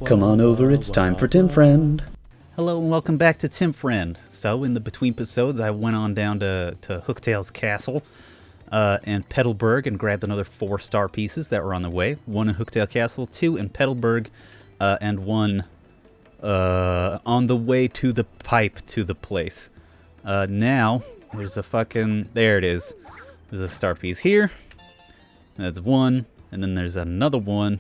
Come on over, it's time for Tim Friend. Hello and welcome back to Tim Friend. So in the between episodes, I went on down to Hooktail's Castle and Petalburg and grabbed another 4 star pieces that were on the way. 1 in Hooktail Castle, 2 in Petalburg, and 1 on the way to the pipe to the place. Now, there's a fucking... There it is. There's a star piece here. That's 1. And then there's another one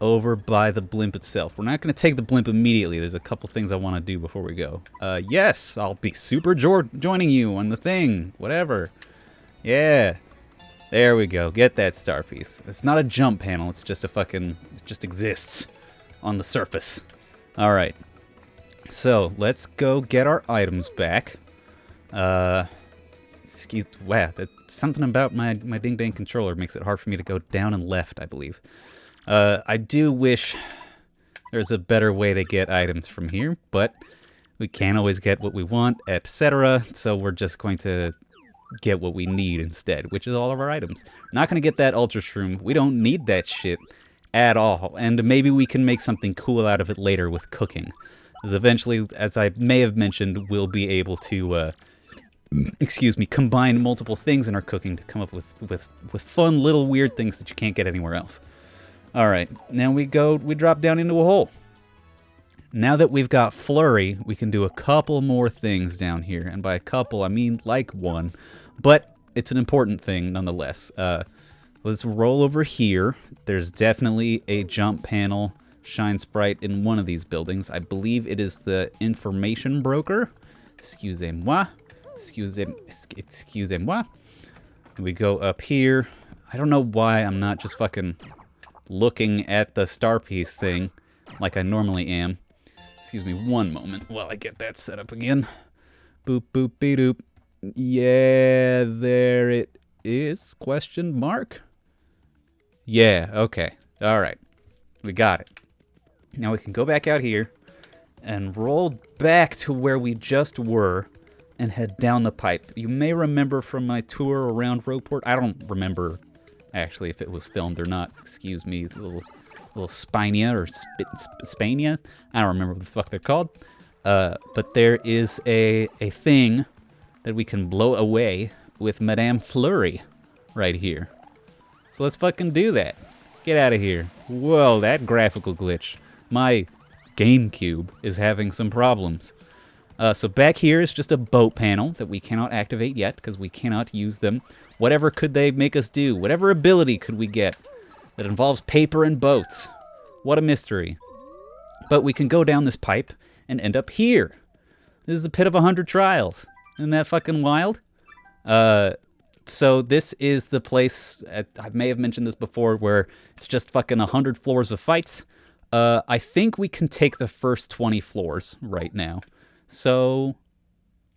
over by the blimp itself. We're not going to take the blimp immediately. There's a couple things I want to do before we go. Yes, I'll be super joining you on the thing. Whatever. Yeah. There we go. Get that star piece. It's not a jump panel. It's just a fucking... It just exists on the surface. Alright. So, let's go get our items back. Wow, that's something about my Ding Dang controller makes it hard for me to go down and left, I believe. I do wish there's a better way to get items from here, but we can't always get what we want, etc. So we're just going to get what we need instead, which is all of our items. We're not going to get that Ultra Shroom. We don't need that shit at all. And maybe we can make something cool out of it later with cooking. Because eventually, as I may have mentioned, we'll be able to... combine multiple things in our cooking to come up with fun little weird things that you can't get anywhere else. Alright, now we drop down into a hole. Now that we've got Flurry, we can do a couple more things down here. And by a couple, I mean like 1. But it's an important thing nonetheless. Let's roll over here. There's definitely a jump panel shine sprite in one of these buildings. I believe it is the information broker. Excusez-moi. Excusez-moi. We go up here. I don't know why I'm not just fucking looking at the star piece thing like I normally am. Excuse me one moment while I get that set up again. Boop, boop, beep, doop. Yeah, there it is. Question mark? Yeah, okay. All right. We got it. Now we can go back out here and roll back to where we just were and head down the pipe. You may remember from my tour around Rogueport. I don't remember actually if it was filmed or not. Excuse me, little Spinia or Spania. I don't remember what the fuck they're called. But there is a thing that we can blow away with Madame Flurry right here. So let's fucking do that. Get out of here. Whoa, that graphical glitch. My GameCube is having some problems. So back here is just a boat panel that we cannot activate yet because we cannot use them. Whatever could they make us do? Whatever ability could we get that involves paper and boats? What a mystery. But we can go down this pipe and end up here. This is the pit of 100 trials. Isn't that fucking wild? So this is the place, I may have mentioned this before, where it's just fucking 100 floors of fights. I think we can take the first 20 floors right now. So,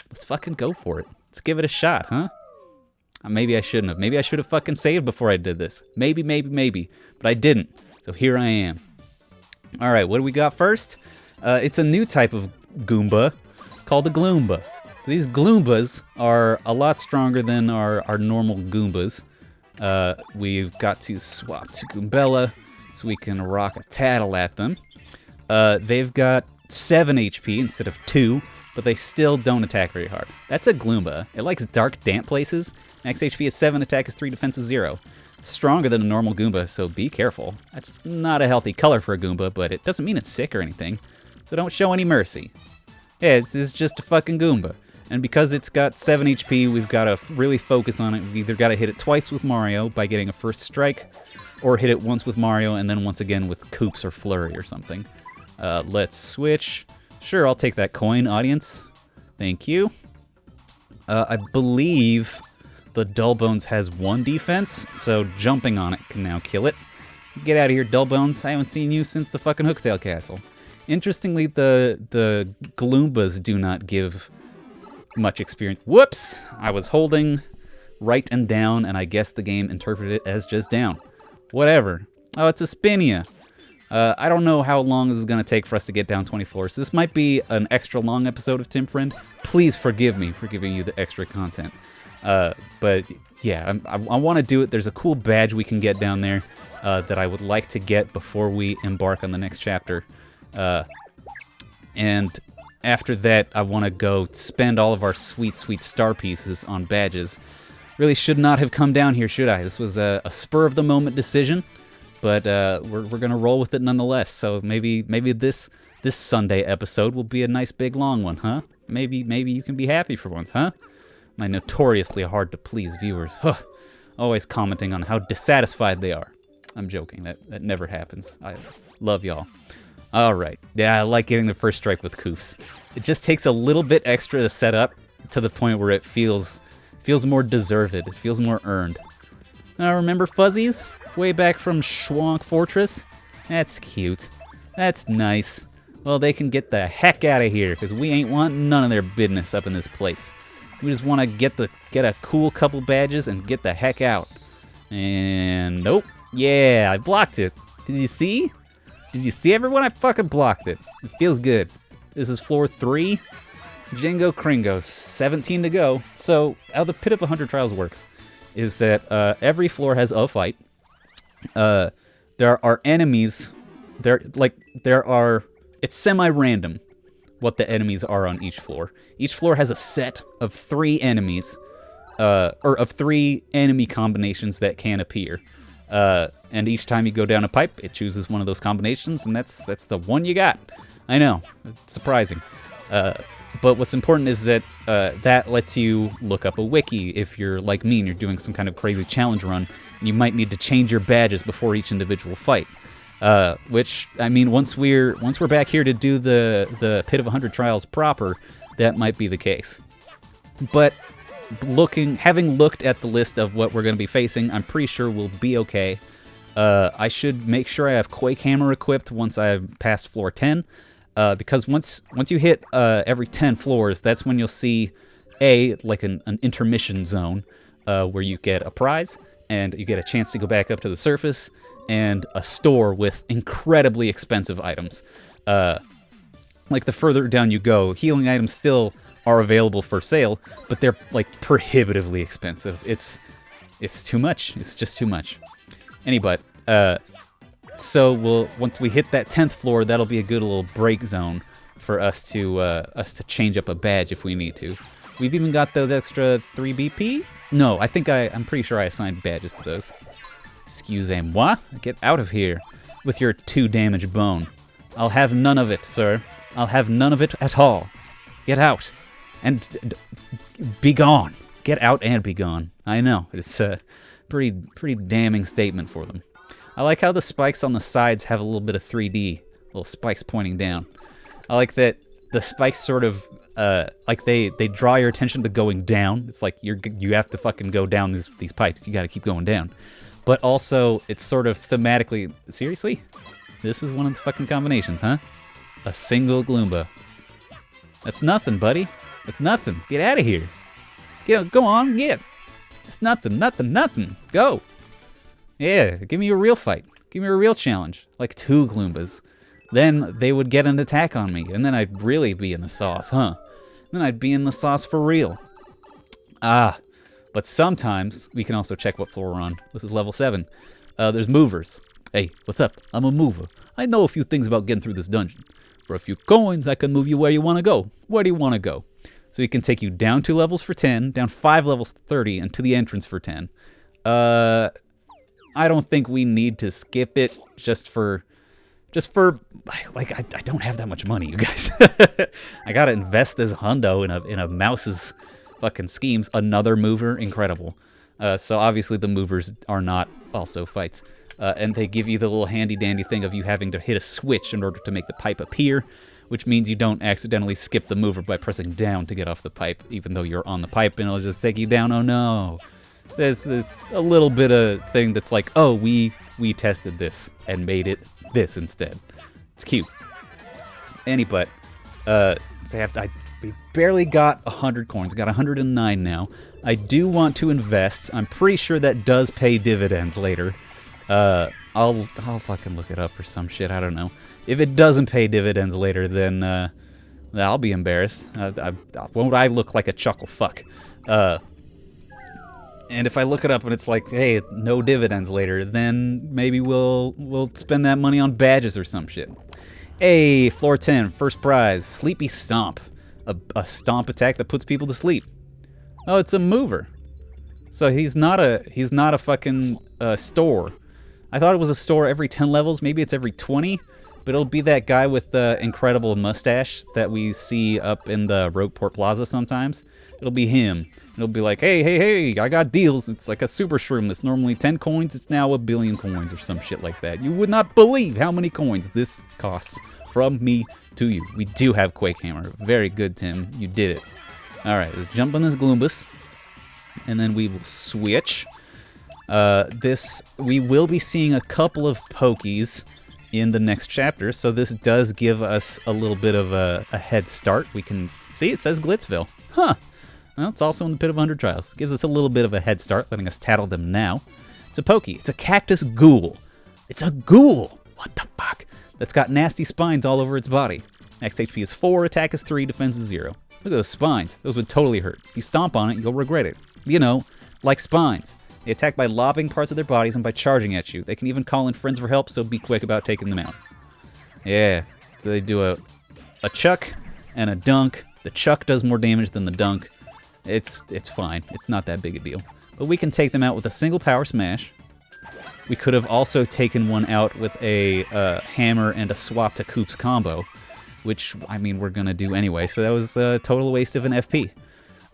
let's fucking go for it. Let's give it a shot, huh? Maybe I shouldn't have. Maybe I should have fucking saved before I did this. Maybe. But I didn't. So here I am. Alright, what do we got first? It's a new type of Goomba called a Gloomba. These Gloombas are a lot stronger than our normal Goombas. We've got to swap to Goombella so we can rock a tattle at them. They've got 7 HP instead of 2, but they still don't attack very hard. That's a Gloomba. It likes dark, damp places. Max HP is 7, attack is 3, defense is 0. Stronger than a normal Goomba, so be careful. That's not a healthy color for a Goomba, but it doesn't mean it's sick or anything. So don't show any mercy. Yeah, it's just a fucking Goomba. And because it's got 7 HP, we've got to really focus on it. We've either got to hit it twice with Mario by getting a first strike, or hit it once with Mario and then once again with Koops or Flurry or something. Let's switch. Sure, I'll take that coin, audience. Thank you. I believe the Dull Bones has 1 defense, so jumping on it can now kill it. Get out of here, Dull Bones. I haven't seen you since the fucking Hooktail Castle. Interestingly, the Gloombas do not give much experience. Whoops! I was holding right and down, and I guess the game interpreted it as just down. Whatever. Oh, it's a Spinia. I don't know how long this is going to take for us to get down 20 floors. This might be an extra long episode of Tim Friend. Please forgive me for giving you the extra content. But yeah, I want to do it. There's a cool badge we can get down there that I would like to get before we embark on the next chapter. And after that, I want to go spend all of our sweet, sweet star pieces on badges. Really should not have come down here, should I? This was a spur-of-the-moment decision, but we're going to roll with it nonetheless. So maybe this Sunday episode will be a nice big long one, huh? Maybe you can be happy for once, huh? My notoriously hard-to-please viewers. Huh. Always commenting on how dissatisfied they are. I'm joking. That never happens. I love y'all. All right. Yeah, I like getting the first strike with Koofs. It just takes a little bit extra to set up to the point where it feels more deserved. It feels more earned. Remember Fuzzies? Way back from Schwank Fortress? That's cute. That's nice. Well, they can get the heck out of here, because we ain't wanting none of their business up in this place. We just want to get a cool couple badges and get the heck out. And nope. Yeah, I blocked it. Did you see? Did you see, everyone? I fucking blocked it. It feels good. This is floor 3. Jingo Kringo. 17 to go. So, how the Pit of 100 Trials works is that every floor has a fight. There are enemies. It's semi-random what the enemies are on each floor. Each floor has a set of 3 enemies, or of 3 enemy combinations that can appear. And each time you go down a pipe, it chooses one of those combinations, and that's the one you got. I know, it's surprising. But what's important is that that lets you look up a wiki if you're like me and you're doing some kind of crazy challenge run, and you might need to change your badges before each individual fight. Which, I mean, once we're back here to do the Pit of 100 Trials proper, that might be the case. But having looked at the list of what we're going to be facing, I'm pretty sure we'll be okay. I should make sure I have Quake Hammer equipped once I've passed floor 10, because once you hit every 10 floors, that's when you'll see like an intermission zone where you get a prize and you get a chance to go back up to the surface, and a store with incredibly expensive items. Like the further down you go, healing items still are available for sale, but they're like prohibitively expensive. It's too much. It's just too much. Anyway, so once we hit that 10th floor, that'll be a good little break zone for us to change up a badge if we need to. We've even got those extra 3 BP. No, I'm pretty sure I assigned badges to those. Excusez-moi. Get out of here with your 2 damage bone. I'll have none of it, sir. I'll have none of it at all. Get out. And be gone. Get out and be gone. I know. It's a pretty damning statement for them. I like how the spikes on the sides have a little bit of 3D. Little spikes pointing down. I like that the spikes sort of, like they draw your attention to going down. It's like you have to fucking go down these pipes. You gotta keep going down. But also, it's sort of thematically... Seriously? This is one of the fucking combinations, huh? A single Gloomba. That's nothing, buddy. It's nothing. Get out of here. Go on, get. It's nothing. Go. Yeah, give me a real fight. Give me a real challenge. Like 2 Gloombas. Then they would get an attack on me, and then I'd really be in the sauce, huh? Then I'd be in the sauce for real. But sometimes, we can also check what floor we're on. This is level 7. There's movers. Hey, what's up? I'm a mover. I know a few things about getting through this dungeon. For a few coins, I can move you where you want to go. Where do you want to go? So he can take you down 2 levels for 10, down 5 levels for 30, and to the entrance for 10. I don't think we need to skip it just for, like, I don't have that much money, you guys. I gotta invest this hundo in a mouse's fucking schemes. Another mover, incredible. So obviously the movers are not also fights. And they give you the little handy-dandy thing of you having to hit a switch in order to make the pipe appear, which means you don't accidentally skip the mover by pressing down to get off the pipe, even though you're on the pipe and it'll just take you down. Oh no. There's a little bit of thing that's like, oh, we tested this and made it this instead. It's cute. Anyway, we barely got 100 coins. We got 109 now. I do want to invest. I'm pretty sure that does pay dividends later. I'll fucking look it up or some shit. I don't know. If it doesn't pay dividends later, then I'll be embarrassed. Won't I look like a chuckle fuck? And if I look it up and it's like, hey, no dividends later, then maybe we'll spend that money on badges or some shit. Hey, floor 10, first prize, Sleepy Stomp. A stomp attack that puts people to sleep. Oh, it's a mover. So he's not a fucking store. I thought it was a store every 10 levels. Maybe it's every 20. But it'll be that guy with the incredible mustache that we see up in the Rogueport Plaza sometimes. It'll be him. It'll be like, hey, I got deals. It's like a super shroom that's normally 10 coins. It's now 1 billion coins or some shit like that. You would not believe how many coins this costs from me to you. We do have Quake Hammer. Very good, Tim. You did it. All right, let's jump on this Gloombus. And then we will switch. We will be seeing a couple of Pokies in the next chapter, so this does give us a little bit of a head start. We can see it says Glitzville. Huh. Well, it's also in the Pit of 100 Trials. Gives us a little bit of a head start, letting us tattle them now. It's a Pokie. It's a cactus ghoul. It's a ghoul. What the fuck? That's got nasty spines all over its body. Max HP is 4, attack is 3, defense is 0. Look at those spines. Those would totally hurt. If you stomp on it, you'll regret it. You know, like spines. They attack by lobbing parts of their bodies and by charging at you. They can even call in friends for help, so be quick about taking them out. Yeah, so they do a chuck and a dunk. The chuck does more damage than the dunk. It's fine. It's not that big a deal. But we can take them out with a single power smash. We could have also taken one out with a hammer and a swap to Koops combo, which, I mean, we're going to do anyway, so that was a total waste of an FP.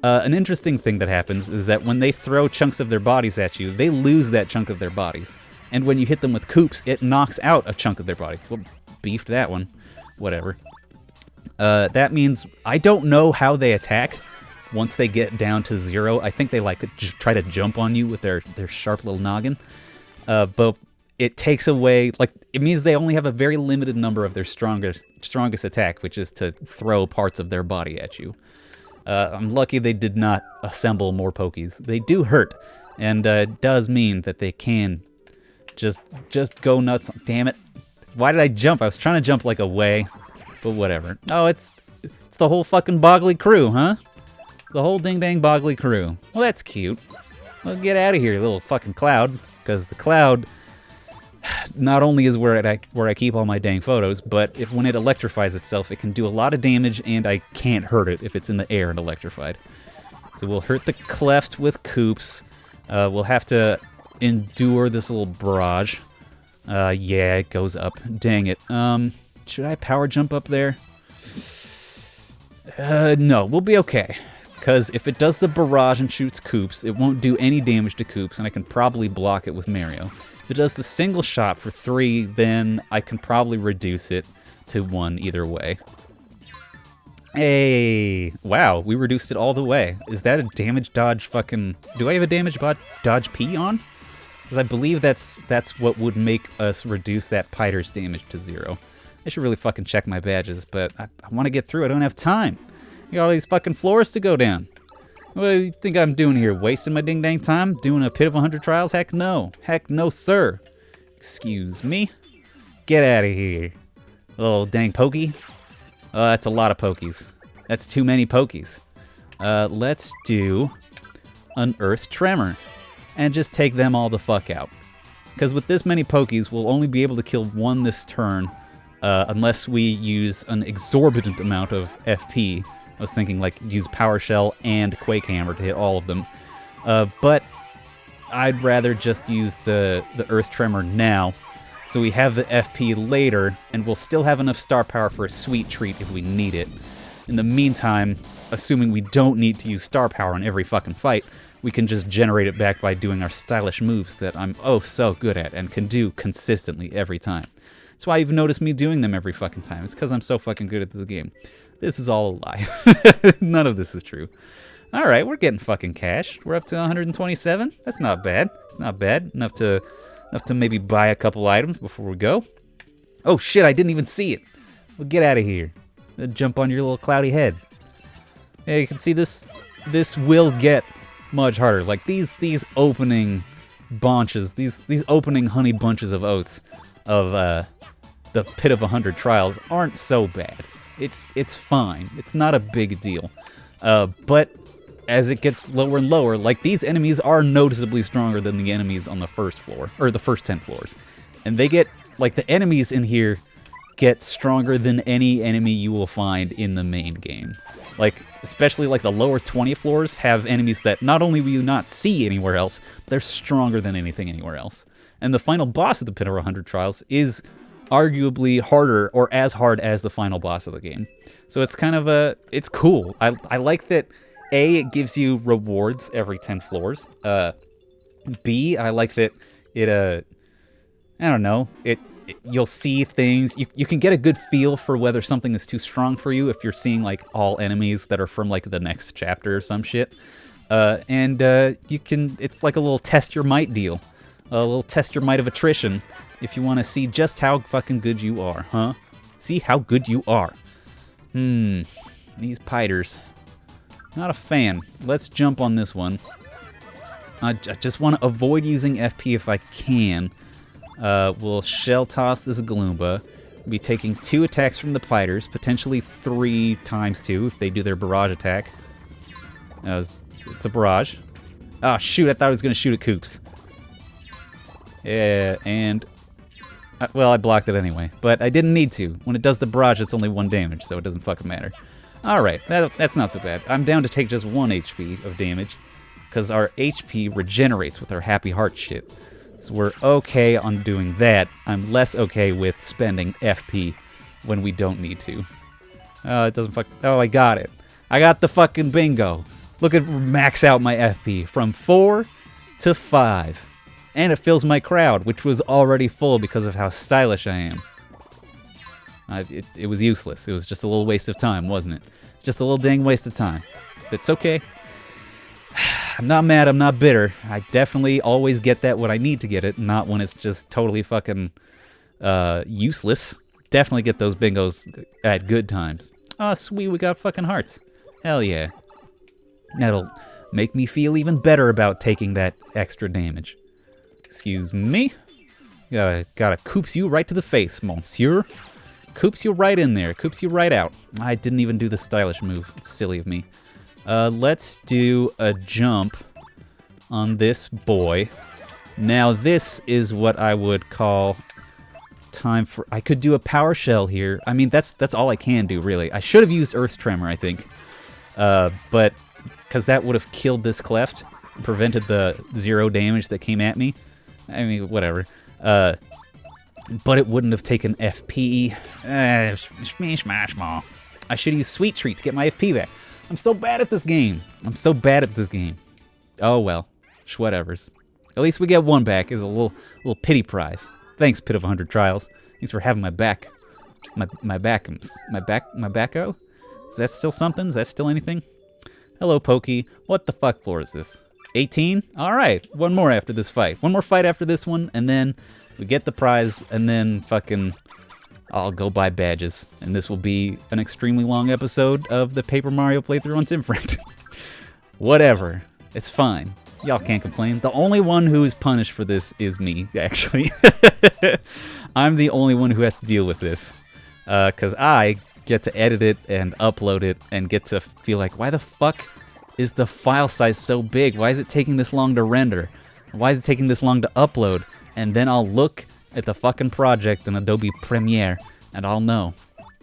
An interesting thing that happens is that when they throw chunks of their bodies at you, they lose that chunk of their bodies. And when you hit them with Koops, it knocks out a chunk of their bodies. Well, beefed that one. Whatever. That means I don't know how they attack once they get down to 0. I think they like try to jump on you with their sharp little noggin. But it takes away, like, it means they only have a very limited number of their strongest attack, which is to throw parts of their body at you. I'm lucky they did not assemble more Pokies. They do hurt, and it does mean that they can just go nuts. Damn it. Why did I jump? I was trying to jump, like, away, but whatever. Oh, it's the whole fucking Boggly crew, huh? The whole ding-dang Boggly crew. Well, that's cute. Well, get out of here, little fucking cloud, because the cloud not only is where I keep all my dang photos, but when it electrifies itself, it can do a lot of damage, and I can't hurt it if it's in the air and electrified. So we'll hurt the cleft with Koops. We'll have to endure this little barrage. Yeah, it goes up. Dang it. Should I power jump up there? No, we'll be okay. Because if it does the barrage and shoots Koops, it won't do any damage to Koops, and I can probably block it with Mario. If it does the single shot for 3, then I can probably reduce it to 1 either way. Hey! Wow, we reduced it all the way. Is that a damage dodge fucking... Do I have a damage dodge P on? Because I believe that's what would make us reduce that Piter's damage to 0. I should really fucking check my badges, but I want to get through. I don't have time. I got all these fucking floors to go down. What do you think I'm doing here? Wasting my ding-dang time? Doing a Pit of 100 Trials? Heck no. Heck no, sir. Excuse me. Get out of here. Little dang Pokey. Oh, that's a lot of Pokies. That's too many Pokies. Let's do an Earth Tremor. And just take them all the fuck out. Because with this many Pokies, we'll only be able to kill 1 this turn. Unless we use an exorbitant amount of FP. I was thinking, like, use Power Shell and Quake Hammer to hit all of them. But I'd rather just use the Earth Tremor now, so we have the FP later, and we'll still have enough star power for a sweet treat if we need it. In the meantime, assuming we don't need to use star power in every fucking fight, we can just generate it back by doing our stylish moves that I'm oh so good at and can do consistently every time. That's why you've noticed me doing them every fucking time. It's because I'm so fucking good at this game. This is all a lie. None of this is true. All right, we're getting fucking cash. We're up to 127. That's not bad. It's not bad. Enough to maybe buy a couple items before we go. Oh shit! I didn't even see it. Well, get out of here. Jump on your little cloudy head. Yeah, you can see this. This will get much harder. Like these opening bunches, these opening honey bunches of oats of the Pit of 100 Trials aren't so bad. It's fine. It's not a big deal. But as it gets lower and lower, like these enemies are noticeably stronger than the enemies on the first floor, or the first 10 floors. And they get, like the enemies in here get stronger than any enemy you will find in the main game. Like, especially like the lower 20 floors have enemies that not only will you not see anywhere else, but they're stronger than anything anywhere else. And the final boss of the Pit of 100 Trials is arguably harder or as hard as the final boss of the game. So it's kind of it's cool. I like that, A, it gives you rewards every 10 floors. B, I like that it, I don't know, you'll see things. You can get a good feel for whether something is too strong for you if you're seeing like all enemies that are from like the next chapter or some shit. You can, it's like a little test your might deal. A little test your might of attrition if you want to see just how fucking good you are, huh? See how good you are. These piters. Not a fan. Let's jump on this one. I just want to avoid using FP if I can. We'll shell toss this Gloomba. We'll be taking 2 attacks from the piters, potentially 3 times 2 if they do their barrage attack. It's a barrage. Oh shoot, I thought I was going to shoot at Coops. Yeah, and... well, I blocked it anyway, but I didn't need to. When it does the barrage, it's only 1 damage, so it doesn't fucking matter. Alright, that's not so bad. I'm down to take just 1 HP of damage, because our HP regenerates with our Happy Heart shit. So we're okay on doing that. I'm less okay with spending FP when we don't need to. It doesn't fuck... oh, I got it. I got the fucking bingo. Look at max out my FP from 4 to 5. And it fills my crowd, which was already full because of how stylish I am. It was useless. It was just a little waste of time, wasn't it? Just a little dang waste of time. It's okay. I'm not mad, I'm not bitter. I definitely always get that when I need to get it, not when it's just totally fucking useless. Definitely get those bingos at good times. Oh, sweet, we got fucking hearts. Hell yeah. That'll make me feel even better about taking that extra damage. Excuse me. Gotta coops you right to the face, monsieur. Coops you right in there. Coops you right out. I didn't even do the stylish move. It's silly of me. Let's do a jump on this boy. Now this is what I would call time for... I could do a power shell here. I mean, that's all I can do, really. I should have used Earth Tremor, I think. But because that would have killed this cleft, prevented the 0 damage that came at me. I mean, whatever. But it wouldn't have taken FP. I should use Sweet Treat to get my FP back. I'm so bad at this game. I'm so bad at this game. Oh well, whatevers. At least we get 1 back as a little pity prize. Thanks, Pit of 100 Trials. Thanks for having my back. My backums. My backo? Is that still something? Is that still anything? Hello, Pokey. What the fuck floor is this? 18? Alright, 1 more after this fight. 1 more fight after this one, and then we get the prize, and then fucking I'll go buy badges. And this will be an extremely long episode of the Paper Mario playthrough on Timfriend. Whatever. It's fine. Y'all can't complain. The only one who is punished for this is me, actually. I'm the only one who has to deal with this. Because I get to edit it and upload it and get to feel like, why the fuck is the file size so big? Why is it taking this long to render? Why is it taking this long to upload? And then I'll look at the fucking project in Adobe Premiere and I'll know.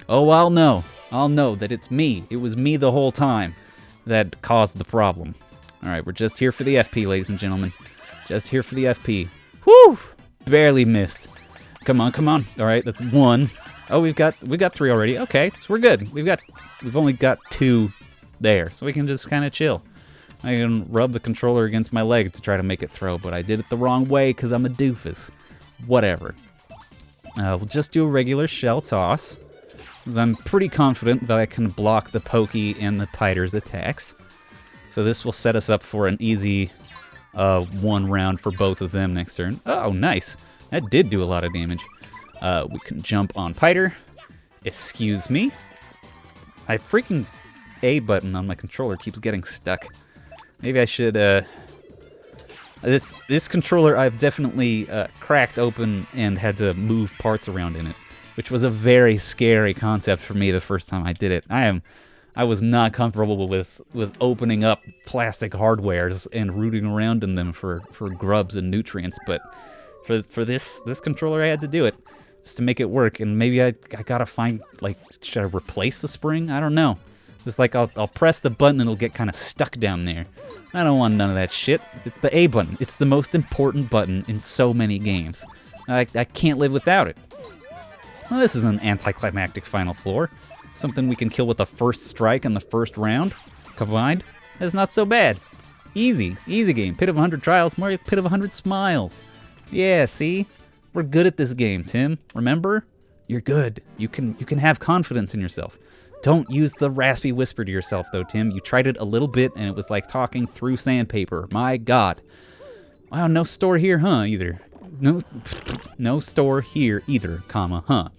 Oh, I'll know. I'll know that it's me. It was me the whole time that caused the problem. Alright, we're just here for the FP, ladies and gentlemen. Just here for the FP. Whew! Barely missed. Come on, come on. Alright, that's 1. Oh, we've got 3 already. Okay, so we're good. We've only got 2 there, so we can just kind of chill. I can rub the controller against my leg to try to make it throw, but I did it the wrong way because I'm a doofus. Whatever. We'll just do a regular shell toss, because I'm pretty confident that I can block the Pokey and the Piter's attacks. So this will set us up for an easy 1 round for both of them next turn. Oh, nice. That did do a lot of damage. We can jump on Piter. Excuse me. My freaking A button on my controller keeps getting stuck. Maybe I should... This controller I've definitely cracked open and had to move parts around in it, which was a very scary concept for me the first time I did it. I was not comfortable with opening up plastic hardwares and rooting around in them for grubs and nutrients, but for this controller I had to do it. just to make it work. And maybe I gotta find, like, should I replace the spring? I don't know. It's like I'll press the button and it'll get kind of stuck down there. I don't want none of that shit. It's the A button. It's the most important button in so many games. I can't live without it. Well, this is an anticlimactic final floor. Something we can kill with the first strike in the first round. Combined, that's not so bad. Easy game. Pit of 100 trials, more like Pit of 100 smiles. Yeah, see? We're good at this game, Tim. Remember? You're good. You can have confidence in yourself. Don't use the raspy whisper to yourself, though, Tim. You tried it a little bit, and it was like talking through sandpaper. My God. Wow, no store here, huh, either. No store here, either, comma, huh.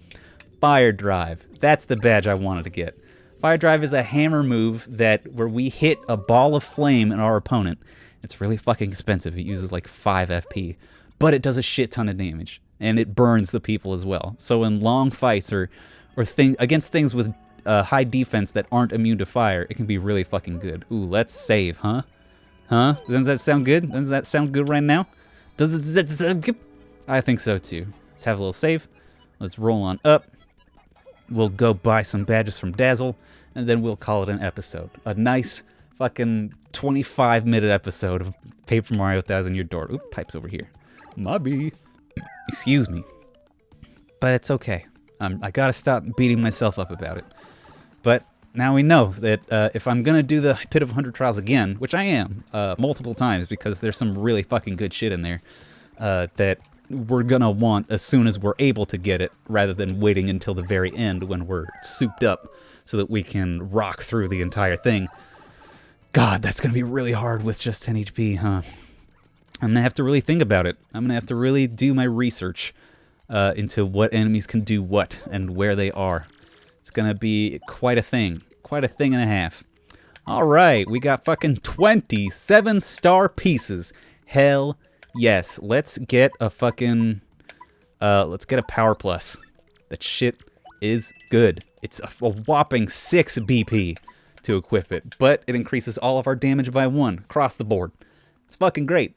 Fire Drive. That's the badge I wanted to get. Fire Drive is a hammer move where we hit a ball of flame in our opponent. It's really fucking expensive. It uses like 5 FP. But it does a shit ton of damage. And it burns the people as well. So in long fights or against things with high defense that aren't immune to fire, it can be really fucking good. Ooh, let's save, huh? Huh? Doesn't that sound good? Doesn't that sound good right now? Does it sound good? I think so too. Let's have a little save. Let's roll on up. We'll go buy some badges from Dazzle, and then we'll call it an episode. A nice fucking 25-minute episode of Paper Mario 1000 Year Door. Oop, pipes over here. Mobby. Excuse me. But it's okay. I gotta stop beating myself up about it. But now we know that if I'm gonna do the Pit of 100 Trials again, which I am, multiple times, because there's some really fucking good shit in there, that we're gonna want as soon as we're able to get it, rather than waiting until the very end when we're souped up so that we can rock through the entire thing. God, that's gonna be really hard with just 10 HP, huh? I'm gonna have to really think about it. I'm gonna have to really do my research into what enemies can do what and where they are. It's gonna be quite a thing and a half. All right, we got fucking 27 star pieces. Hell yes. Let's get a fucking, let's get a power plus. That shit is good. It's a whopping 6 BP to equip it, but it increases all of our damage by 1 across the board. It's fucking great.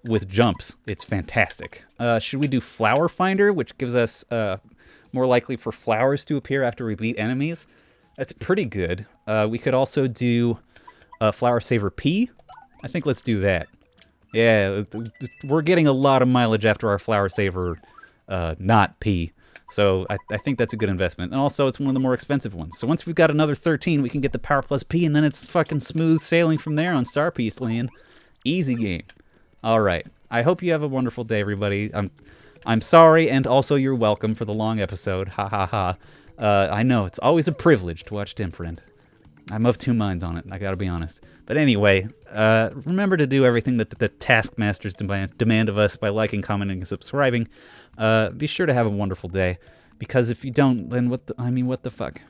With jumps, it's fantastic. Should we do Flower Finder, which gives us more likely for flowers to appear after we beat enemies? That's pretty good. We could also do Flower Saver P. I think let's do that. Yeah, we're getting a lot of mileage after our Flower Saver not P. So I think that's a good investment. And also, it's one of the more expensive ones. So once we've got another 13, we can get the Power Plus P, and then it's fucking smooth sailing from there on Star Piece Land. Easy game. All right. I hope you have a wonderful day, everybody. I'm sorry, and also you're welcome for the long episode. Ha ha ha. I know, it's always a privilege to watch Tim Friend. I'm of two minds on it, I gotta be honest. But anyway, remember to do everything that the taskmasters demand of us by liking, commenting, and subscribing. Be sure to have a wonderful day, because if you don't, then what the fuck?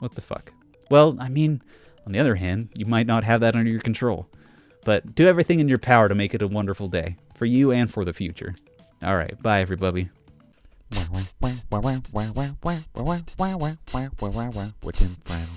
What the fuck? Well, I mean, on the other hand, you might not have that under your control. But do everything in your power to make it a wonderful day, for you and for the future. All right, bye everybody. We're Tim Friend.